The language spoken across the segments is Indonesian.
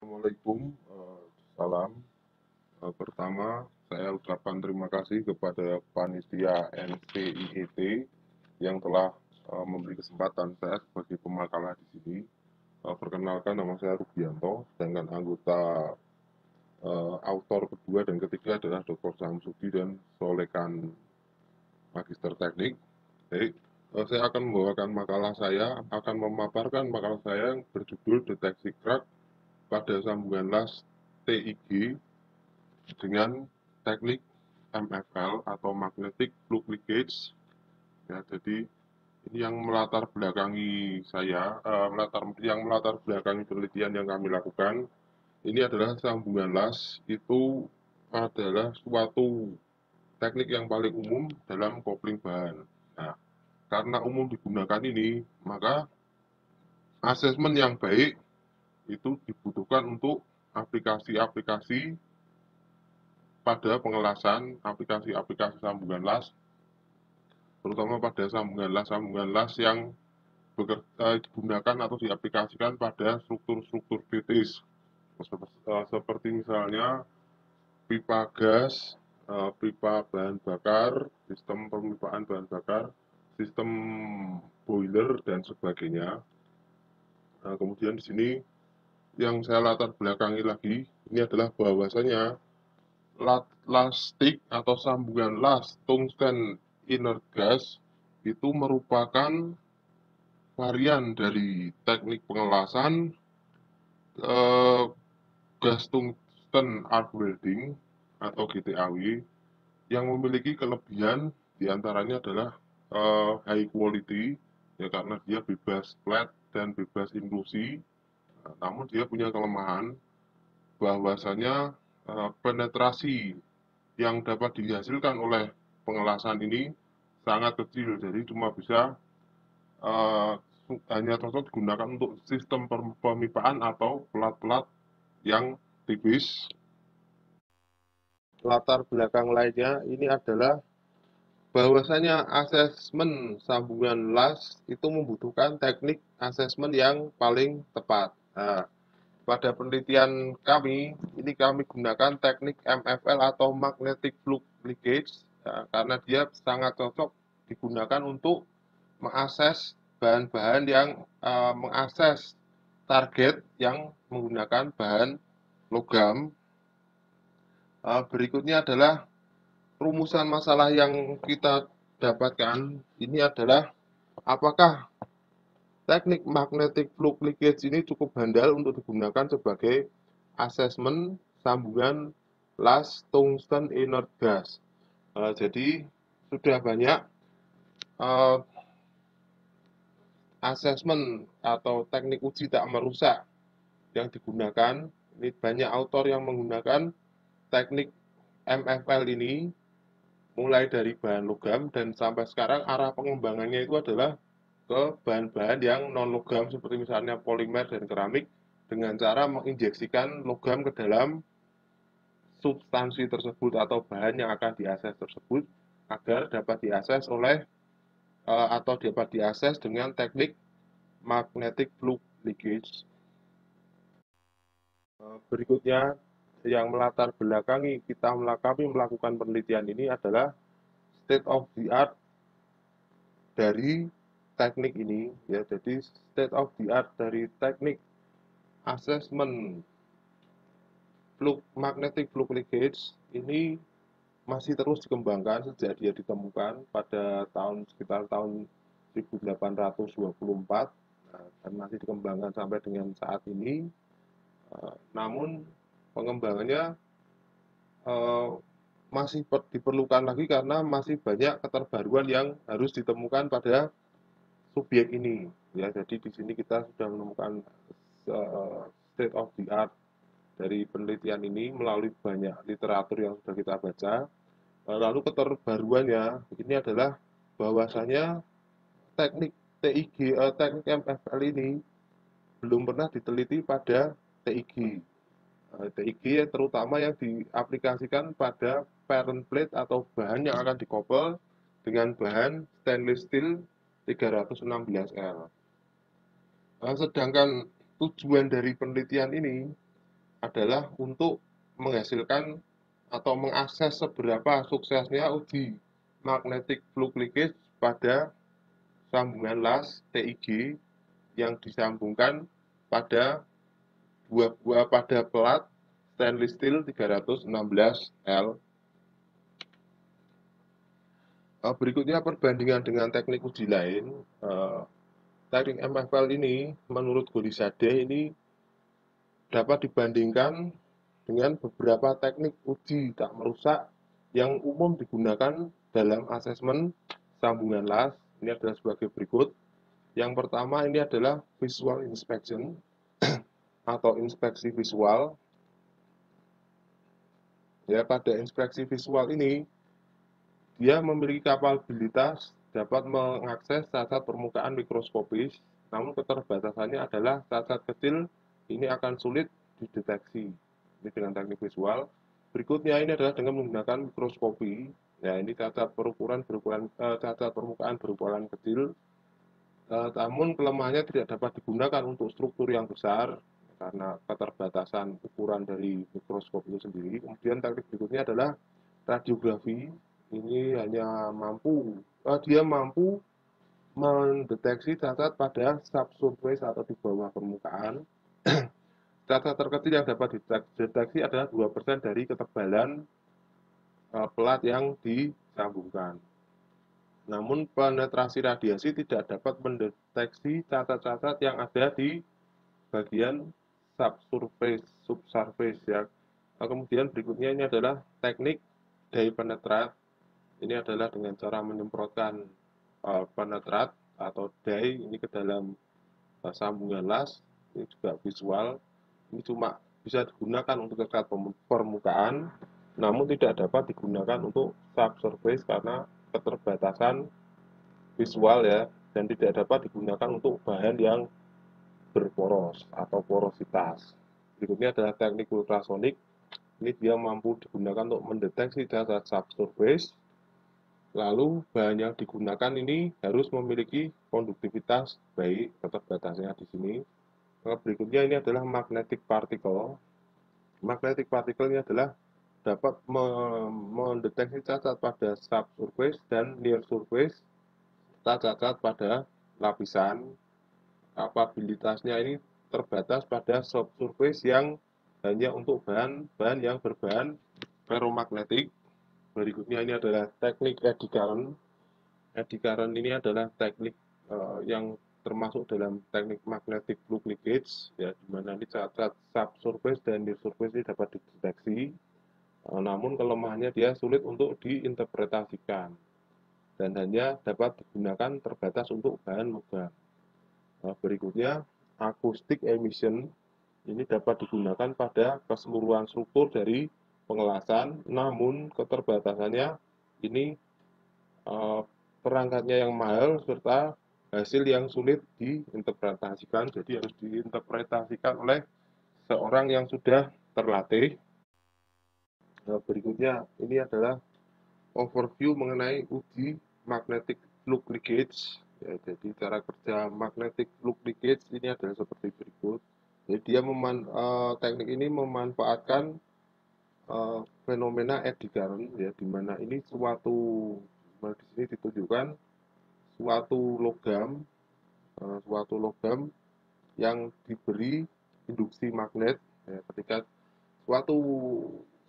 Assalamualaikum, salam. Pertama, saya ucapkan terima kasih kepada panitia NCIET yang telah memberi kesempatan saya sebagai pemakalah di sini. Perkenalkan, nama saya Rubianto, sedangkan anggota autor kedua dan ketiga adalah Dr. Samsudi dan Solekan Magister Teknik. Jadi, saya akan membawakan makalah saya, akan memaparkan makalah saya yang berjudul Deteksi Crack pada sambungan las TIG dengan teknik MFL atau Magnetic Flux Linkage. Ya, jadi ini yang melatar belakangi saya, yang melatar belakangi penelitian yang kami lakukan. Ini adalah sambungan las itu adalah suatu teknik yang paling umum dalam kopling bahan. Nah, karena umum digunakan ini, maka asesmen yang baik itu dibutuhkan untuk aplikasi-aplikasi pada pengelasan aplikasi-aplikasi sambungan las, terutama pada sambungan las yang digunakan atau diaplikasikan pada struktur-struktur kritis, seperti misalnya pipa gas, pipa bahan bakar, sistem pemipaan bahan bakar, sistem boiler, dan sebagainya. Nah, kemudian di sini yang saya latar belakangi lagi, ini adalah bahwasanya lastik atau sambungan las tungsten inert gas itu merupakan varian dari teknik pengelasan gas tungsten arc welding atau GTAW yang memiliki kelebihan diantaranya adalah high quality, ya karena dia bebas flat dan bebas inklusi. Namun dia punya kelemahan bahwasanya penetrasi yang dapat dihasilkan oleh pengelasan ini sangat kecil, jadi cuma bisa hanya cocok digunakan untuk sistem pemipaan atau pelat-pelat yang tipis. Latar belakang lainnya ini adalah bahwasanya asesmen sambungan las itu membutuhkan teknik asesmen yang paling tepat. Nah, pada penelitian kami, ini kami gunakan teknik MFL atau Magnetic Flux Linkage, ya, karena dia sangat cocok digunakan untuk mengakses bahan-bahan yang mengakses target yang menggunakan bahan logam. Berikutnya adalah rumusan masalah yang kita dapatkan, ini adalah apakah teknik magnetic flux linkage ini cukup handal untuk digunakan sebagai asesmen sambungan las tungsten inert gas. Jadi sudah banyak asesmen atau teknik uji tak merusak yang digunakan. Ini banyak autor yang menggunakan teknik MFL ini mulai dari bahan logam dan sampai sekarang arah pengembangannya itu adalah ke bahan-bahan yang non-logam seperti misalnya polimer dan keramik dengan cara menginjeksikan logam ke dalam substansi tersebut atau bahan yang akan diakses tersebut agar dapat diakses oleh atau dapat diakses dengan teknik magnetic flux linkage. Berikutnya yang melatar belakangi kami melakukan penelitian ini adalah state of the art dari teknik ini, ya. Jadi state of the art dari teknik assessment magnetic flux linkage ini masih terus dikembangkan sejak dia ditemukan pada sekitar tahun 1824, dan masih dikembangkan sampai dengan saat ini. Namun pengembangannya masih diperlukan lagi karena masih banyak keterbaruan yang harus ditemukan pada subjek ini, ya. Jadi di sini kita sudah menemukan state of the art dari penelitian ini melalui banyak literatur yang sudah kita baca. Lalu keterbaruannya ini adalah bahwasanya teknik teknik MFL ini belum pernah diteliti pada TIG. TIG terutama yang diaplikasikan pada parent plate atau bahan yang akan dikopel dengan bahan stainless steel 316L. Sedangkan tujuan dari penelitian ini adalah untuk menghasilkan atau mengakses seberapa suksesnya uji magnetic flux linkage pada sambungan las TIG yang disambungkan pada pada pelat stainless steel 316L. Berikutnya perbandingan dengan teknik uji lain. Teknik MFL ini menurut Golisade ini dapat dibandingkan dengan beberapa teknik uji tak merusak yang umum digunakan dalam asesmen sambungan las. Ini adalah sebagai berikut. Yang pertama ini adalah visual inspection atau inspeksi visual. Ya, pada inspeksi visual ini dia memiliki kapabilitas dapat mengakses cacat permukaan mikroskopis, namun keterbatasannya adalah cacat kecil ini akan sulit dideteksi. Ini dengan teknik visual. Berikutnya ini adalah dengan menggunakan mikroskopi. Ya, ini cacat permukaan berukuran kecil. Namun kelemahannya tidak dapat digunakan untuk struktur yang besar karena keterbatasan ukuran dari mikroskop itu sendiri. Kemudian teknik berikutnya adalah radiografi. Ini hanya dia mampu mendeteksi cacat pada subsurface atau di bawah permukaan. Cacat terkecil yang dapat dideteksi adalah 2% dari ketebalan pelat yang disambungkan. Namun penetrasi radiasi tidak dapat mendeteksi cacat-cacat yang ada di bagian subsurface ya. Kemudian berikutnya ini adalah teknik dye penetrat. Ini adalah dengan cara menyemprotkan penetrat atau dye ini ke dalam sambungan las. Ini juga visual. Ini cuma bisa digunakan untuk cacat permukaan, namun tidak dapat digunakan untuk subsurface karena keterbatasan visual ya, dan tidak dapat digunakan untuk bahan yang berporos atau porositas. Berikutnya adalah teknik ultrasonik. Ini dia mampu digunakan untuk mendeteksi cacat subsurface. Lalu bahan yang digunakan ini harus memiliki konduktivitas baik, keterbatasannya di sini. Berikutnya ini adalah magnetic particle. Magnetic particle ini adalah dapat mendeteksi cacat pada subsurface dan near surface serta cacat pada lapisan. Kapabilitasnya ini terbatas pada subsurface yang hanya untuk bahan-bahan yang berbahan ferromagnetik. Berikutnya ini adalah teknik eddy current. Eddy current ini adalah teknik yang termasuk dalam teknik magnetic flux linkage, ya, di mana ini cacat subsurface dan near surface ini dapat dideteksi. Namun kelemahannya dia sulit untuk diinterpretasikan dan hanya dapat digunakan terbatas untuk bahan logam. Berikutnya, acoustic emission ini dapat digunakan pada keseluruhan struktur dari pengelasan, namun keterbatasannya ini perangkatnya yang mahal serta hasil yang sulit diinterpretasikan, jadi harus diinterpretasikan oleh seorang yang sudah terlatih. Berikutnya ini adalah overview mengenai uji magnetic flux linkage. Ya, jadi cara kerja magnetic flux linkage ini adalah seperti berikut. Jadi dia teknik ini memanfaatkan fenomena eddy current, ya, di mana ini di sini ditunjukkan suatu logam yang diberi induksi magnet. Ya, ketika suatu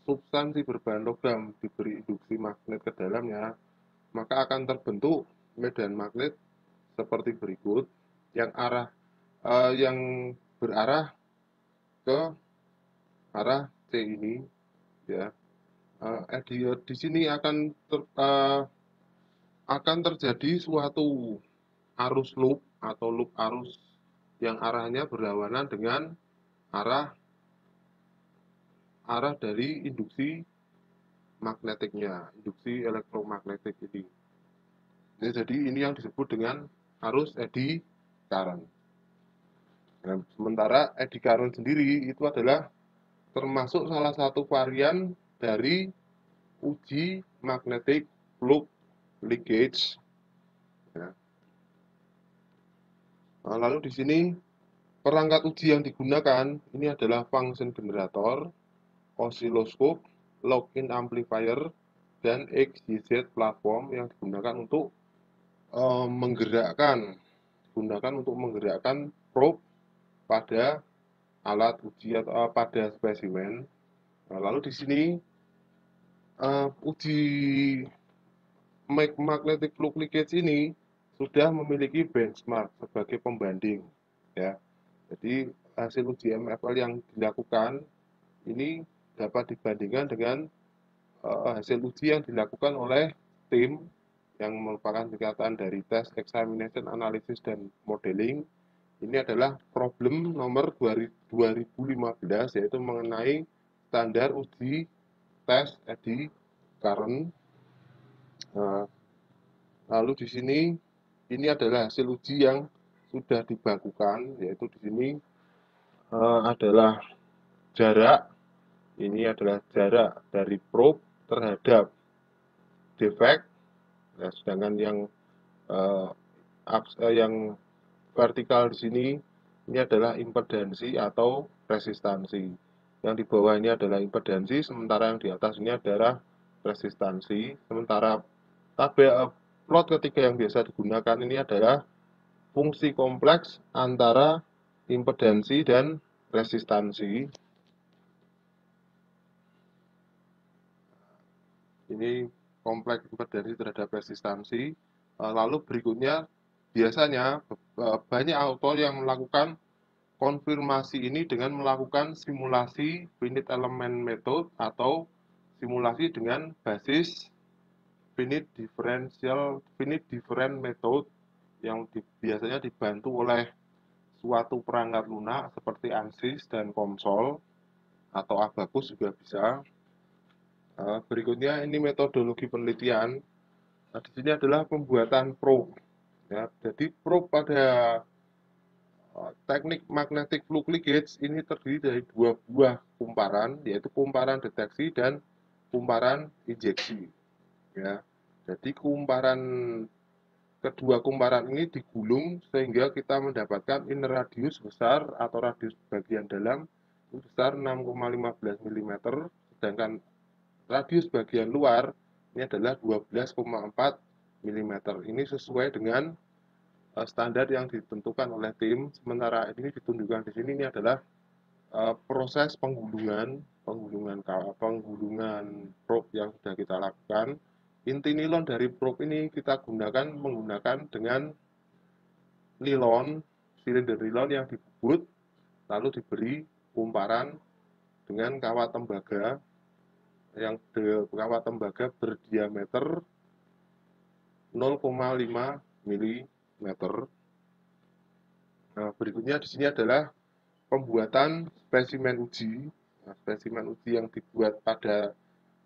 substansi berbahan logam diberi induksi magnet ke dalamnya, maka akan terbentuk medan magnet seperti berikut yang berarah ke arah C ini, ya. Di sini akan terjadi suatu arus loop atau loop arus yang arahnya berlawanan dengan arah dari induksi magnetiknya, induksi elektromagnetik ini. Jadi ini yang disebut dengan arus eddy current. Nah, sementara eddy current sendiri itu adalah termasuk salah satu varian dari uji magnetic flux linkage. Ya. Lalu di sini Perangkat uji yang digunakan ini adalah function generator, oscilloscope, lock-in amplifier, dan XYZ platform yang digunakan untuk menggerakkan probe pada alat uji atau pada spesimen. Nah, lalu di sini uji magnetic flux linkage ini sudah memiliki benchmark sebagai pembanding, ya. Jadi hasil uji MFL yang dilakukan ini dapat dibandingkan dengan hasil uji yang dilakukan oleh tim yang merupakan singkatan dari Test Examination Analysis dan Modeling. Ini adalah problem nomor 2015, yaitu mengenai standar uji tes eddy current. Lalu di sini ini adalah hasil uji yang sudah dibakukan, yaitu di sini adalah jarak. Ini adalah jarak dari probe terhadap defect. Nah, sedangkan yang vertikal di sini ini adalah impedansi atau resistansi. Yang di bawah ini adalah impedansi, sementara yang di atas ini adalah resistansi. Sementara tabel plot ketiga yang biasa digunakan ini adalah fungsi kompleks antara impedansi dan resistansi. Ini kompleks impedansi terhadap resistansi. Lalu berikutnya biasanya banyak autor yang melakukan konfirmasi ini dengan melakukan simulasi finite element method atau simulasi dengan basis finite different method yang biasanya dibantu oleh suatu perangkat lunak seperti ANSYS dan COMSOL atau Abaqus juga bisa. Berikutnya ini metodologi penelitian. Nah, di sini adalah pembuatan probe. Ya, jadi probe pada teknik magnetic flux linkage ini terdiri dari dua buah kumparan, yaitu kumparan deteksi dan kumparan injeksi. Ya, jadi kedua kumparan ini digulung sehingga kita mendapatkan inner radius besar atau radius bagian dalam besar 6,15 mm, sedangkan radius bagian luar ini adalah 12,4 mm. Ini sesuai dengan standar yang ditentukan oleh tim. Sementara ini ditunjukkan di sini ini adalah proses penggulungan probe yang sudah kita lakukan. Inti nilon dari probe ini kita menggunakan dengan nilon, silinder nilon yang dibubut, lalu diberi kumparan dengan kawat tembaga berdiameter 0,5 mm. Nah, berikutnya di sini adalah pembuatan spesimen uji. Nah, spesimen uji yang dibuat pada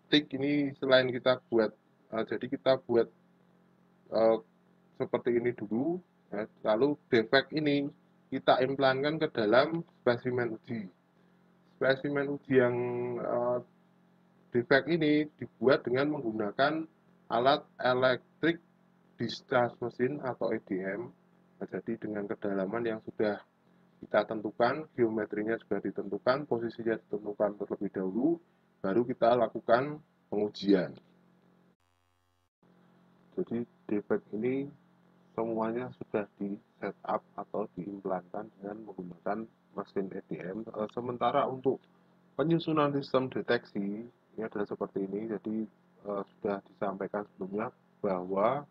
TIG ini selain kita buat, jadi kita buat seperti ini dulu, ya, lalu defect ini kita implankan ke dalam spesimen uji. Spesimen uji yang defect ini dibuat dengan menggunakan alat electric discharge machine atau EDM. Nah, jadi dengan kedalaman yang sudah kita tentukan, geometrinya sudah ditentukan, posisinya ditentukan terlebih dahulu, baru kita lakukan pengujian. Jadi defect ini semuanya sudah di setup atau diimplankan dengan menggunakan mesin EDM. Sementara untuk penyusunan sistem deteksi ini adalah seperti ini. Jadi sudah disampaikan sebelumnya bahwa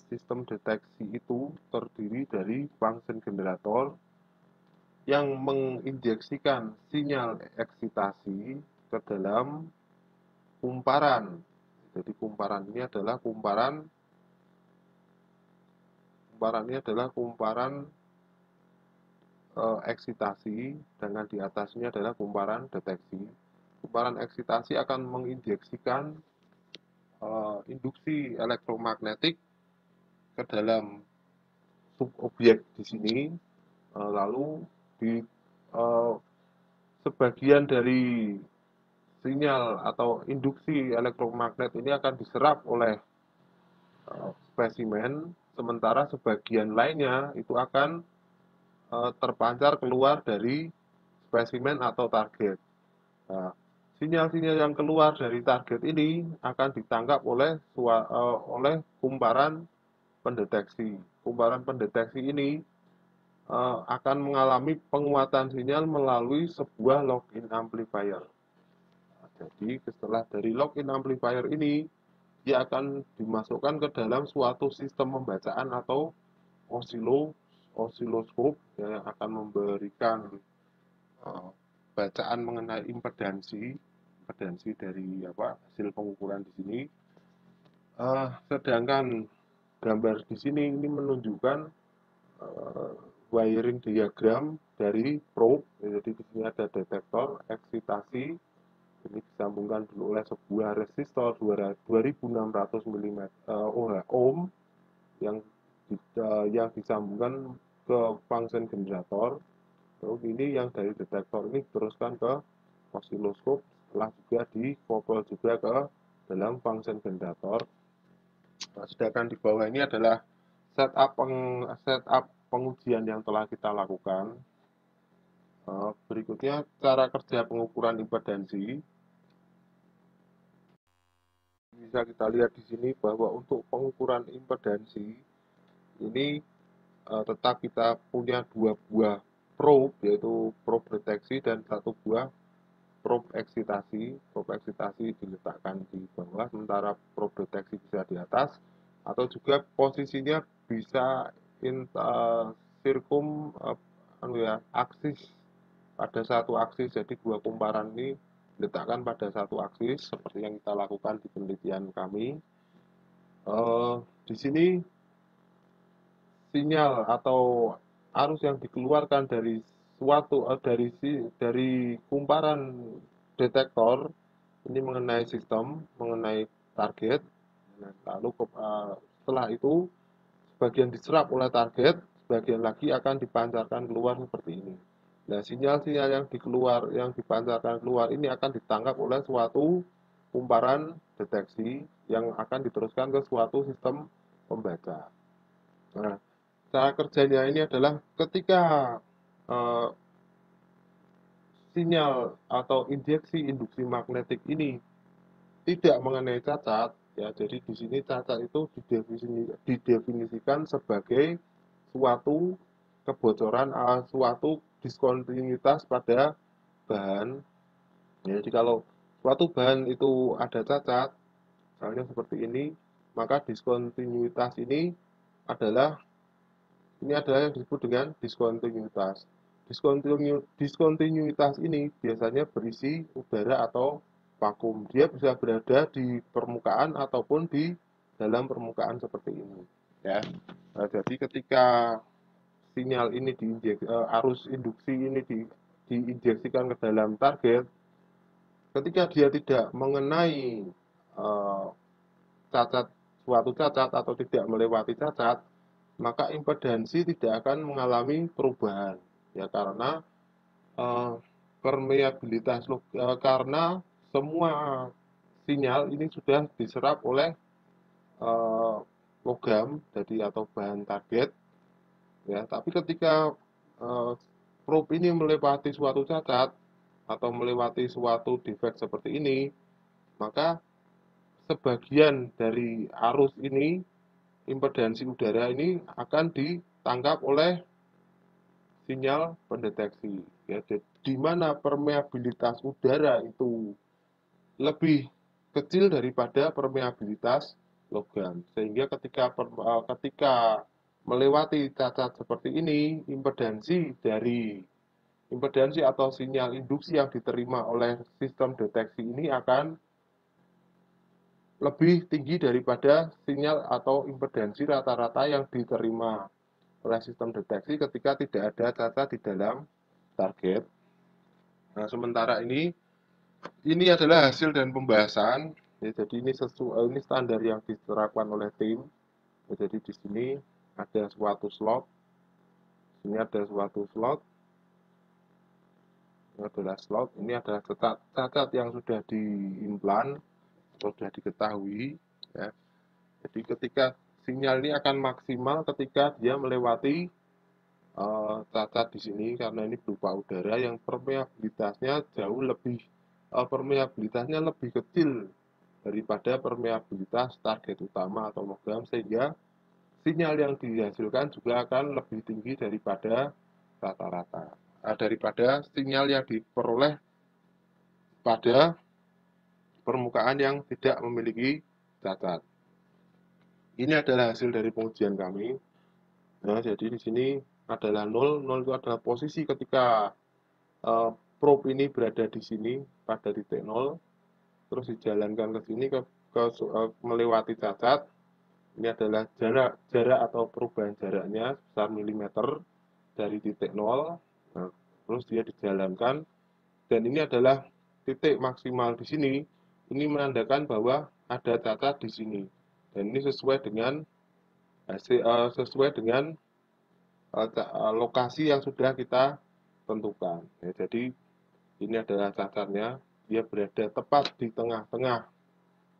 sistem deteksi itu terdiri dari function generator yang menginjeksikan sinyal eksitasi ke dalam kumparan. Jadi kumparan ini adalah kumparan eksitasi, dengan di atasnya adalah kumparan deteksi. Kumparan eksitasi akan menginjeksikan induksi elektromagnetik ke dalam subobjek di sini, lalu di sebagian dari sinyal atau induksi elektromagnet ini akan diserap oleh spesimen, sementara sebagian lainnya itu akan terpancar keluar dari spesimen atau target. Nah, sinyal-sinyal yang keluar dari target ini akan ditangkap oleh kumparan pendeteksi. Kumparan pendeteksi ini akan mengalami penguatan sinyal melalui sebuah lock-in amplifier. Nah, jadi setelah dari lock-in amplifier ini, dia akan dimasukkan ke dalam suatu sistem pembacaan atau osiloskop yang akan memberikan bacaan mengenai impedansi dari hasil pengukuran di sini. Sedangkan gambar di sini ini menunjukkan wiring diagram dari probe. Jadi di sini ada detektor eksitasi, ini disambungkan dulu oleh sebuah resistor 2600 ohm yang disambungkan ke function generator. Lalu ini yang dari detektor ini diteruskan ke osiloskop, setelah juga dikopel juga ke dalam function generator. Nah, sedangkan di bawah ini adalah setup pengujian yang telah kita lakukan. Berikutnya cara kerja pengukuran impedansi. Bisa kita lihat di sini bahwa untuk pengukuran impedansi ini tetap kita punya dua buah probe, yaitu probe deteksi dan satu buah probe eksitasi. Probe eksitasi diletakkan di bawah, sementara probe deteksi bisa di atas, atau juga posisinya bisa sirkum aksis pada satu aksis. Jadi dua kumparan ini diletakkan pada satu aksis seperti yang kita lakukan di penelitian kami. Di sini sinyal atau arus yang dikeluarkan dari dari kumparan detektor ini mengenai sistem, mengenai target. Lalu setelah itu sebagian diserap oleh target, sebagian lagi akan dipancarkan keluar seperti ini. Nah, sinyal-sinyal yang dipancarkan keluar ini akan ditangkap oleh suatu kumparan deteksi yang akan diteruskan ke suatu sistem pembaca. Nah, cara kerjanya ini adalah ketika eh, sinyal atau injeksi induksi magnetik ini tidak mengenai cacat, ya, jadi di sini cacat itu didefinisikan sebagai suatu kebocoran, suatu diskontinuitas pada bahan. Ya, jadi kalau suatu bahan itu ada cacat, misalnya seperti ini, maka diskontinuitas adalah ini adalah yang disebut dengan diskontinuitas. Diskontinuitas ini biasanya berisi udara atau vakum. Dia bisa berada di permukaan ataupun di dalam permukaan seperti ini. Ya. Nah, jadi ketika sinyal ini arus induksi ini diinjeksikan ke dalam target, ketika dia tidak mengenai suatu cacat atau tidak melewati cacat, maka impedansi tidak akan mengalami perubahan, ya, karena permeabilitas karena semua sinyal ini sudah diserap oleh logam jadi atau bahan target, ya. Tapi ketika probe ini melewati suatu cacat atau melewati suatu defek seperti ini, maka sebagian dari arus ini, impedansi udara ini akan ditangkap oleh sinyal pendeteksi, ya, di mana permeabilitas udara itu lebih kecil daripada permeabilitas logam, sehingga ketika melewati cacat seperti ini, impedansi atau sinyal induksi yang diterima oleh sistem deteksi ini akan lebih tinggi daripada sinyal atau impedansi rata-rata yang diterima oleh sistem deteksi ketika tidak ada cacat di dalam target. Nah, sementara ini adalah hasil dan pembahasan. Ya, jadi ini standar yang diterapkan oleh tim. Ya, jadi di sini ada suatu slot, ini ada suatu slot, ini adalah slot, ini adalah cacat yang sudah diimplan, sudah diketahui. Ya. Jadi ketika sinyal ini akan maksimal ketika dia melewati cacat di sini karena ini berupa udara yang permeabilitasnya jauh lebih permeabilitasnya lebih kecil daripada permeabilitas target utama atau logam, sehingga sinyal yang dihasilkan juga akan lebih tinggi daripada rata-rata, daripada sinyal yang diperoleh pada permukaan yang tidak memiliki cacat. Ini adalah hasil dari pengujian kami. Nah, jadi di sini adalah 0, 0 itu adalah posisi ketika probe ini berada di sini pada titik 0, terus dijalankan ke sini melewati cacat. Ini adalah jarak atau perubahan jaraknya sebesar milimeter dari titik 0. Nah, terus dia dijalankan dan ini adalah titik maksimal di sini. Ini menandakan bahwa ada cacat di sini. Dan ini sesuai dengan lokasi yang sudah kita tentukan. Ya, jadi ini adalah cacatnya, dia berada tepat di tengah-tengah.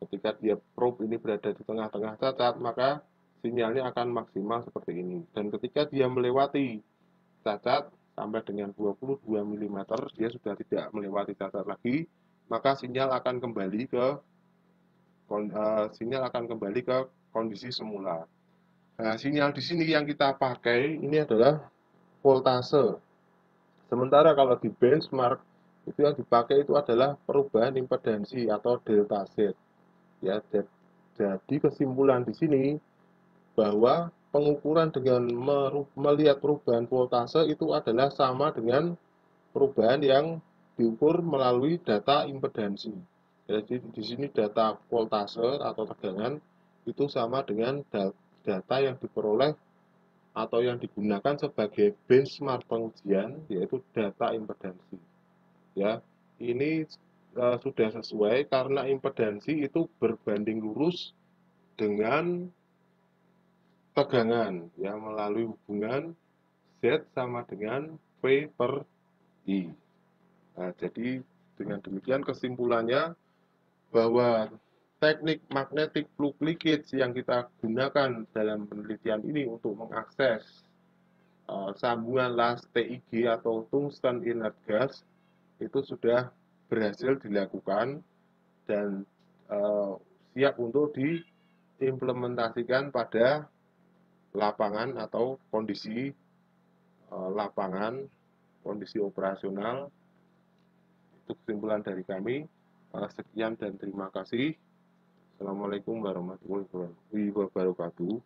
Ketika dia probe ini berada di tengah-tengah cacat, maka sinyalnya akan maksimal seperti ini. Dan ketika dia melewati cacat sampai dengan 22 mm, dia sudah tidak melewati cacat lagi, maka sinyal akan kembali ke kondisi semula. Nah, sinyal di sini yang kita pakai ini adalah voltase. Sementara kalau di benchmark itu yang dipakai itu adalah perubahan impedansi atau delta Z. Ya, jadi kesimpulan di sini bahwa pengukuran dengan melihat perubahan voltase itu adalah sama dengan perubahan yang diukur melalui data impedansi. Jadi di sini data voltase atau tegangan itu sama dengan data yang diperoleh atau yang digunakan sebagai benchmark pengujian, yaitu data impedansi. Ya, ini sudah sesuai karena impedansi itu berbanding lurus dengan tegangan, ya, melalui hubungan Z sama dengan P per I. Nah, jadi dengan demikian kesimpulannya bahwa teknik magnetic fluid leakage yang kita gunakan dalam penelitian ini untuk mengakses sambungan las TIG atau tungsten inert gas itu sudah berhasil dilakukan dan siap untuk diimplementasikan pada lapangan atau kondisi lapangan, kondisi operasional. Itu kesimpulan dari kami. Sekian dan terima kasih. Assalamualaikum warahmatullahi wabarakatuh.